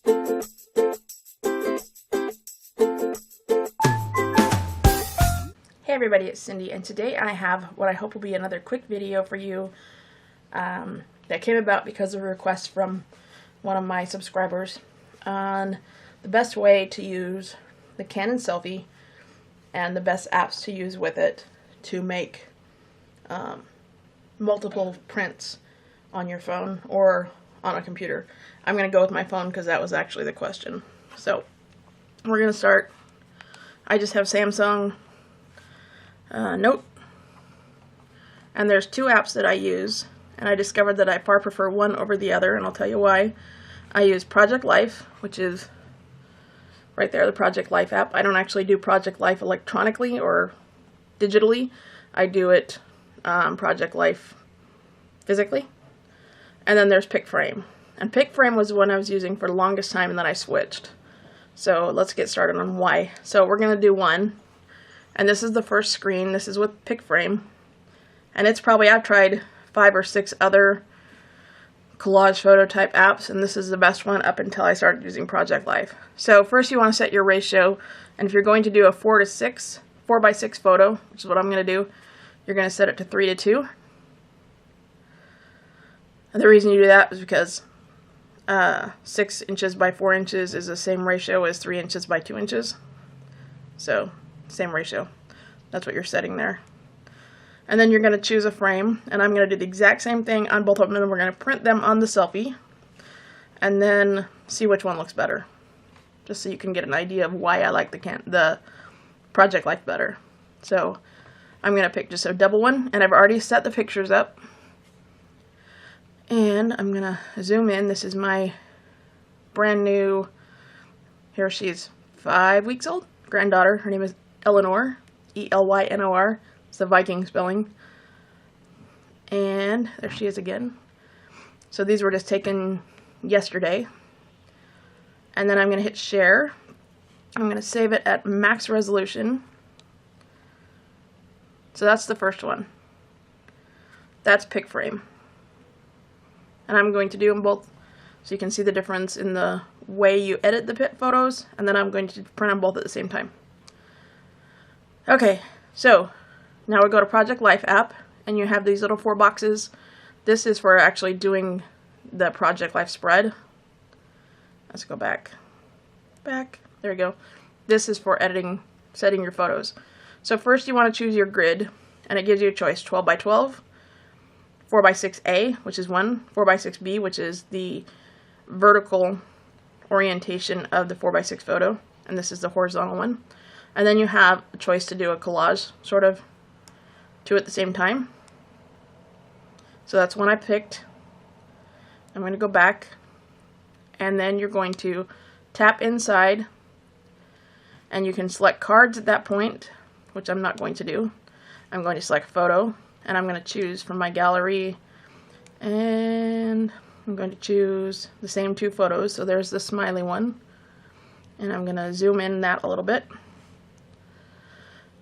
Hey everybody, it's Cindy, and today I have what I hope will be another quick video for you that came about because of a request from one of my subscribers on the best way to use the Canon Selphy and the best apps to use with it to make multiple prints on your phone or on a computer. I'm going to go with my phone because that was actually the question. So we're going to start. I just have Samsung Note, and there's two apps that I use, and I discovered that I far prefer one over the other, and I'll tell you why. I use Project Life, which is right there, the Project Life app. I don't actually do Project Life electronically or digitally. I do it Project Life physically. And then there's PicFrame. And PicFrame was the one I was using for the longest time, and then I switched. So let's get started on why. So we're going to do one. And this is the first screen. This is with PicFrame. And it's probably, I've tried 5 or 6 other collage photo type apps, and this is the best one up until I started using Project Life. So first you want to set your ratio, and if you're going to do a 4 by 6 photo, which is what I'm going to do, you're going to set it to 3 to 2. And the reason you do that is because 6 inches by 4 inches is the same ratio as 3 inches by 2 inches. So same ratio. That's what you're setting there. And then you're going to choose a frame, and I'm going to do the exact same thing on both of them, and we're going to print them on the Selphy and then see which one looks better, just so you can get an idea of why I like the Project Life better. So I'm going to pick just a double one, and I've already set the pictures up, and I'm going to zoom in. This is my brand new, here she's 5 weeks old, granddaughter. Her name is Eleanor, E-L-Y-N-O-R. It's the Viking spelling. And there she is again. So these were just taken yesterday. And then I'm going to hit share. I'm going to save it at max resolution. So that's the first one. That's PicFrame. And I'm going to do them both so you can see the difference in the way you edit the photos. And then I'm going to print them both at the same time. Okay, so now we go to Project Life app, and you have these little 4 boxes. This is for actually doing the Project Life spread. Let's go back. There we go. This is for editing, setting your photos. So first you want to choose your grid, and it gives you a choice: 12 by 12, 4 by 6A, which is one, 4 by 6B, which is the vertical orientation of the 4 by 6 photo, and this is the horizontal one. And then you have a choice to do a collage, sort of, 2 at the same time. So that's one I picked. I'm going to go back, and then you're going to tap inside, and you can select cards at that point, which I'm not going to do. I'm going to select photo, and I'm going to choose from my gallery, and I'm going to choose the same 2 photos. So there's the smiley one, and I'm going to zoom in that a little bit.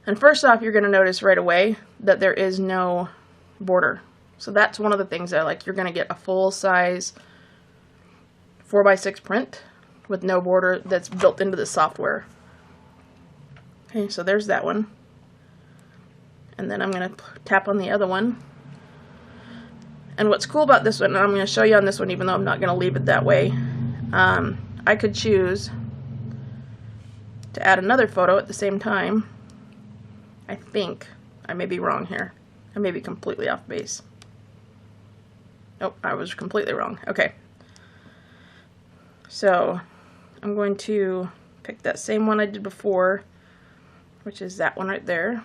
And first off, you're going to notice right away that there is no border. So that's one of the things that I like. You're going to get a full-size 4 by 6 print with no border that's built into the software. Okay, so there's that one. And then I'm going to tap on the other one. And what's cool about this one, and I'm going to show you on this one even though I'm not going to leave it that way, I could choose to add another photo at the same time. I think. I may be wrong here. I may be completely off base. Nope, I was completely wrong. Okay. So, I'm going to pick that same one I did before, which is that one right there,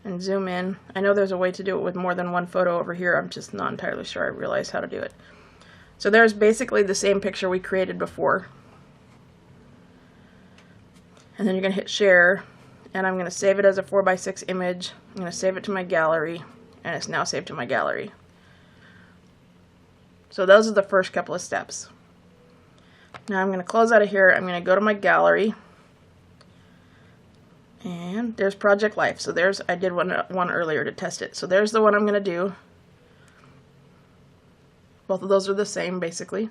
and zoom in. I know there's a way to do it with more than one photo over here. I'm just not entirely sure I realize how to do it. So there's basically the same picture we created before. And then you're going to hit share. And I'm going to save it as a 4 by 6 image. I'm going to save it to my gallery, and it's now saved to my gallery. So those are the first couple of steps. Now I'm going to close out of here. I'm going to go to my gallery, and there's Project Life. So there's, I did one earlier to test it. So there's the one I'm going to do. Both of those are the same basically.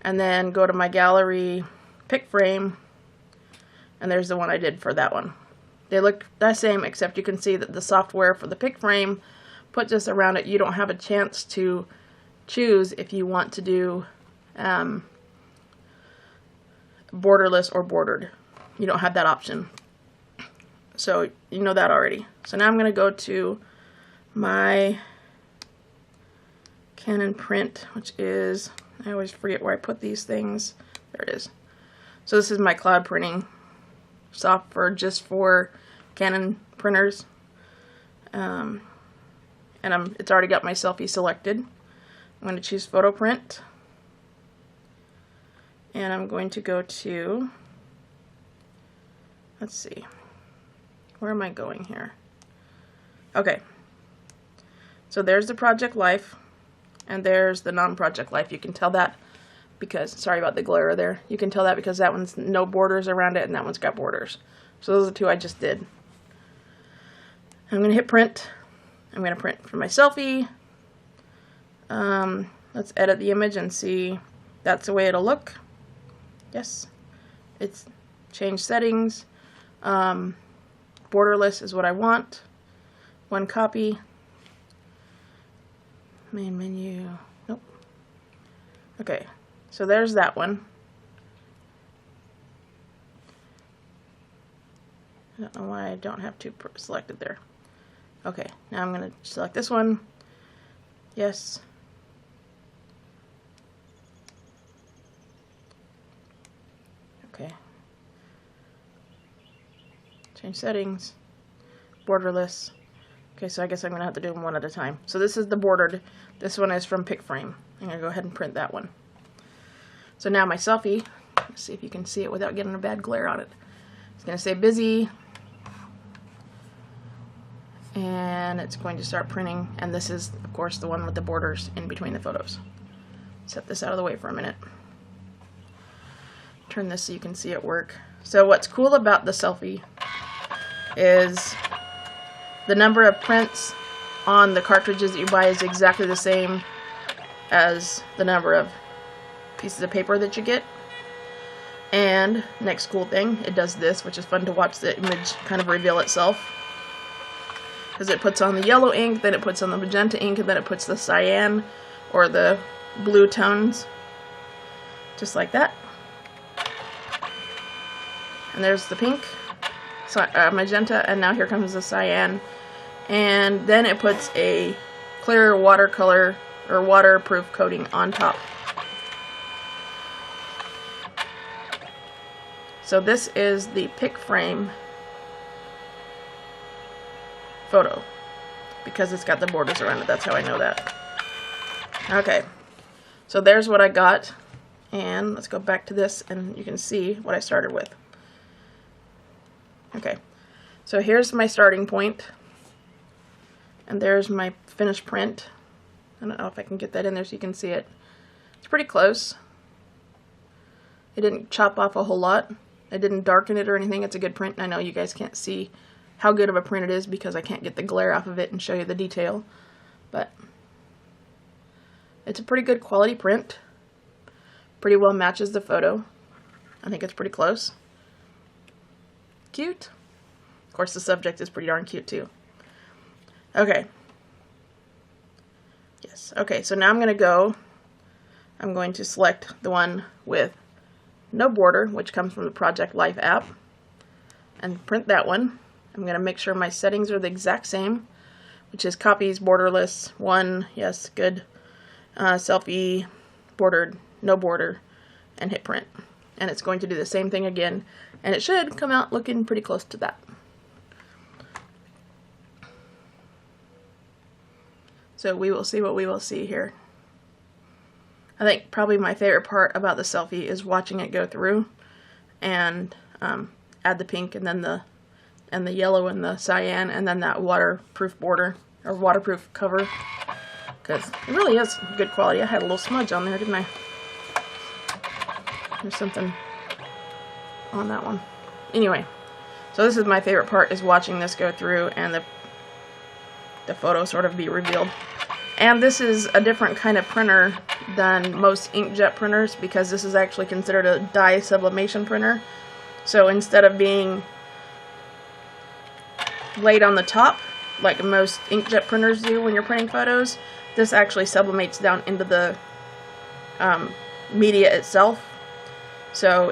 and then go to my gallery PicFrame, and there's the one I did for that one. They look the same, except you can see that the software for the PicFrame puts this around it. You don't have a chance to choose if you want to do borderless or bordered. You don't have that option. So you know that already. So now I'm going to go to my Canon print, which is, I always forget where I put these things. There it is. So this is my cloud printing software just for Canon printers. And it's already got my Selphy selected. I'm going to choose photo print. And I'm going to go to, let's see, where am I going here? Okay, so there's the Project Life, and there's the non-Project Life. You can tell that because, sorry about the glare there, you can tell that because that one's no borders around it and that one's got borders. So those are the two I just did. I'm going to hit print. I'm going to print for my Selphy. Let's edit the image and see that's the way it'll look. Yes, it's change settings. Borderless is what I want. One copy. Main menu. Nope. Okay, so there's that one. I don't know why I don't have two selected there. Okay, now I'm going to select this one. Yes. Okay. Change settings. Borderless. Okay, so I guess I'm going to have to do them one at a time. So this is the bordered. This one is from PicFrame. I'm going to go ahead and print that one. So now my Selphy, let's see if you can see it without getting a bad glare on it. It's going to say busy. And it's going to start printing. And this is, of course, the one with the borders in between the photos. Set this out of the way for a minute. Turn this so you can see it work. So what's cool about the Selphy is the number of prints on the cartridges that you buy is exactly the same as the number of pieces of paper that you get. And next cool thing, it does this, which is fun to watch the image kind of reveal itself. Because it puts on the yellow ink, then it puts on the magenta ink, and then it puts the cyan or the blue tones. Just like that. And there's the pink, magenta, and now here comes the cyan. And then it puts a clear watercolor or waterproof coating on top. So this is the PicFrame photo because it's got the borders around it. That's how I know that. Okay, so there's what I got, and let's go back to this and you can see what I started with. Okay, so here's my starting point, and there's my finished print. I don't know if I can get that in there so you can see it. It's pretty close. It didn't chop off a whole lot. I didn't darken it or anything. It's a good print. I know you guys can't see how good of a print it is because I can't get the glare off of it and show you the detail, but it's a pretty good quality print. Pretty well matches the photo. I think it's pretty close. Cute. Of course, the subject is pretty darn cute too. Okay. Yes. Okay, so now I'm going to select the one with no border, which comes from the Project Life app, and print that one. I'm going to make sure my settings are the exact same, which is copies, borderless, one, yes, good, Selphy, bordered, no border, and hit print. And it's going to do the same thing again, and it should come out looking pretty close to that. So we will see what we will see here. I think probably my favorite part about the Selphy is watching it go through and add the pink and then the yellow and the cyan and then that waterproof border or waterproof cover, because it really is good quality. I had a little smudge on there, didn't I? There's something on that one. Anyway, so this is my favorite part, is watching this go through and the photo sort of be revealed. And this is a different kind of printer than most inkjet printers because this is actually considered a dye sublimation printer. So instead of being laid on the top like most inkjet printers do when you're printing photos, this actually sublimates down into the media itself. So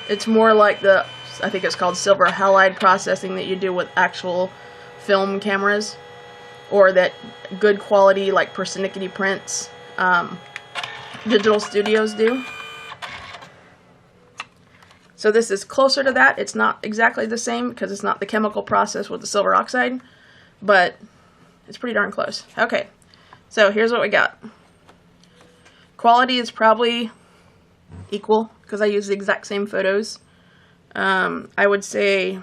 it's more like the, I think it's called silver halide processing that you do with actual film cameras, or that good quality like persnickety prints digital studios do. So this is closer to that. It's not exactly the same because it's not the chemical process with the silver oxide, but it's pretty darn close. Okay, so here's what we got. Quality is probably equal because I use the exact same photos. I would say,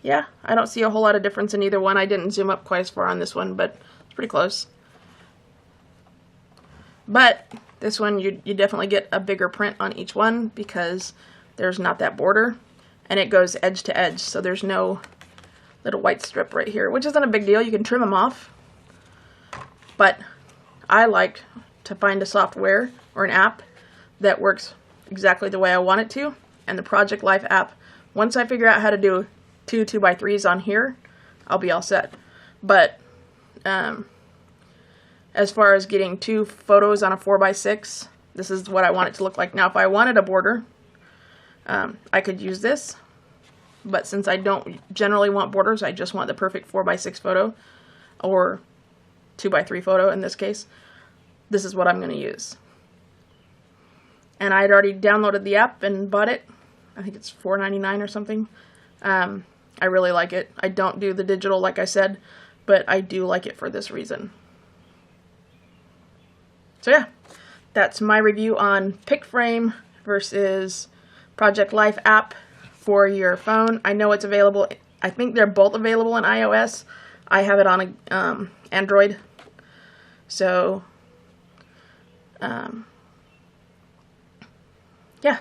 yeah, I don't see a whole lot of difference in either one. I didn't zoom up quite as far on this one, but it's pretty close. But this one, you definitely get a bigger print on each one because there's not that border, and it goes edge to edge, so there's no little white strip right here, which isn't a big deal. You can trim them off, but I like to find a software or an app that works exactly the way I want it to, and the Project Life app, once I figure out how to do 2 2x3s on here, I'll be all set. But as far as getting 2 photos on a 4x6, this is what I want it to look like. Now, if I wanted a border, I could use this, but since I don't generally want borders, I just want the perfect 4x6 photo, or 2x3 photo in this case, this is what I'm going to use. And I had already downloaded the app and bought it. I think it's $4.99 or something. I really like it. I don't do the digital like I said, but I do like it for this reason. So yeah, that's my review on PicFrame versus Project Life app for your phone. I know it's available. I think they're both available on iOS. I have it on Android. So yeah,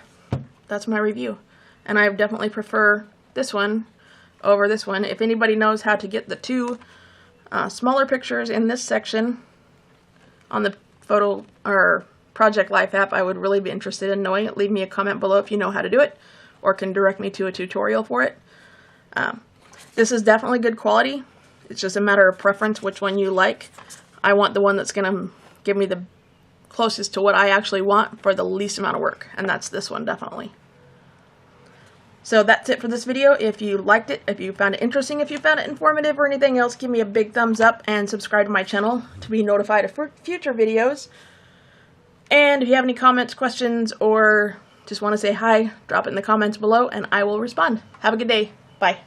that's my review. And I definitely prefer this one over this one. If anybody knows how to get the 2 smaller pictures in this section on the photo or Project Life app, I would really be interested in knowing it. Leave me a comment below if you know how to do it, or can direct me to a tutorial for it. This is definitely good quality. It's just a matter of preference which one you like. I want the one that's going to give me the closest to what I actually want for the least amount of work, and that's this one definitely. So that's it for this video. If you liked it, if you found it interesting, if you found it informative or anything else, give me a big thumbs up and subscribe to my channel to be notified of future videos. And if you have any comments, questions, or just want to say hi, drop it in the comments below and I will respond. Have a good day. Bye.